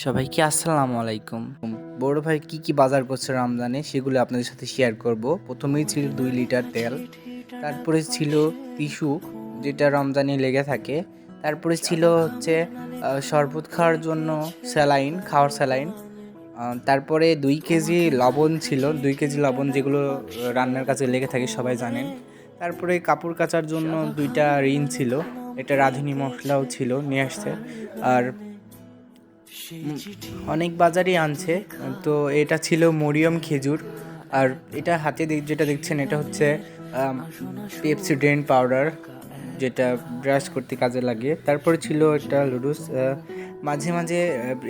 সবাইকে আসসালামু আলাইকুম। বড় ভাই কি বাজার করছে রমজানে সেগুলো আপনাদের সাথে শেয়ার করব। প্রথমেই ছিল 2 লিটার তেল, তারপরে ছিল টিস্যু যেটা রমজানে লেগে থাকে, তারপরে ছিল হচ্ছে শরবত খাওয়ার জন্য স্যালাইন, খাওয়ার স্যালাইন, তারপরে 2 কেজি লবণ ছিল, 2 কেজি লবণ যেগুলো রান্নার কাজে লেগে থাকে সবাই জানেন। তারপরে কাপড় কাচার জন্য 2টা রিন ছিল, এটা রাঁধুনি মশলাও ছিল নিয়ে আসছে। আর উম, অনেক বাজারই আনছে। তো এটা ছিল মরিয়ম খেজুর। আর এটা হাতে যেটা দেখছেন এটা হচ্ছে পেপসি ড্রেন পাউডার, যেটা ব্রাশ করতে কাজে লাগে। তারপরে ছিল একটা লুডুস, মাঝে মাঝে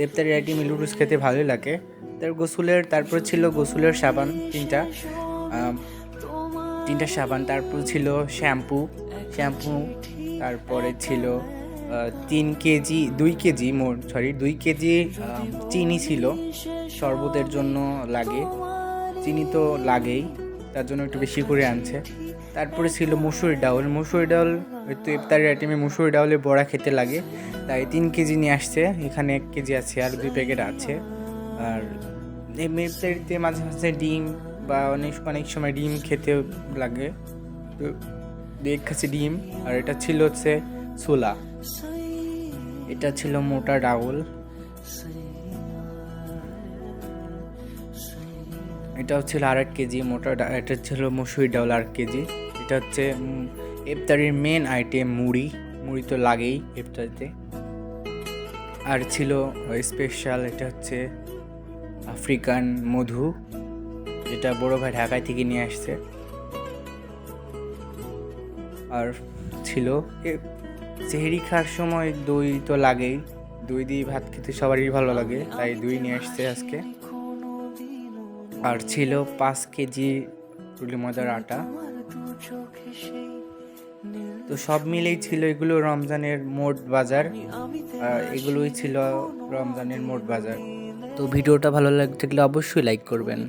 ইফতারি আইটেমে লুডুস খেতে ভালোই লাগে। তারপর ছিল গোসলের সাবান আহ, 3টা সাবান। তারপর ছিল শ্যাম্পু। তারপরে ছিল 3 কেজি 2 কেজি সরি 2 কেজি চিনি ছিল, শরবতের জন্য লাগে, চিনি তো লাগেই, তার জন্য একটু বেশি করে আনছে। তারপরে ছিল মুসুরি ডাউল হয়তো ইফতারের আইটেমে মুসুরি ডাউলে বড়া খেতে লাগে, তাই 3 কেজি নিয়ে আসছে। এখানে 1 কেজি আছে আর 2 প্যাকেট আছে। আর এমনি ইফতারিতে মাঝে মাঝে ডিম বা অনেক অনেক সময় ডিম খেতে লাগে, তো এক কাছে ডিম। আর এটা ছিল হচ্ছে ছোলা, এটা ছিল মোটা ডাউল, এটা ছিল 1/2 কেজি এটা ছিল মসুরি ডাউল 1/2 কেজি। এটা হচ্ছে ইফতারির মেন আইটেম, মুড়ি তো লাগেই ইফতারিতে। আর ছিল স্পেশাল, এটা হচ্ছে আফ্রিকান মধু, যেটা বড় ভাই ঢাকায় থেকে নিয়ে আসছে। আর ছিল সেহরি খাওয়ার সময় দই তো লাগেই, দই দিয়ে ভাত খেতে সবারই ভালো লাগে, তাই দই নিয়ে আসছে আজকে। আর ছিল 5 কেজি রুটি ময়দার আটা। তো সব মিলেই ছিল এগুলো রমজানের মোট বাজার। এগুলোই ছিল রমজানের মোট বাজার। তো ভিডিওটা ভালো লাগলে অবশ্যই লাইক করবেন।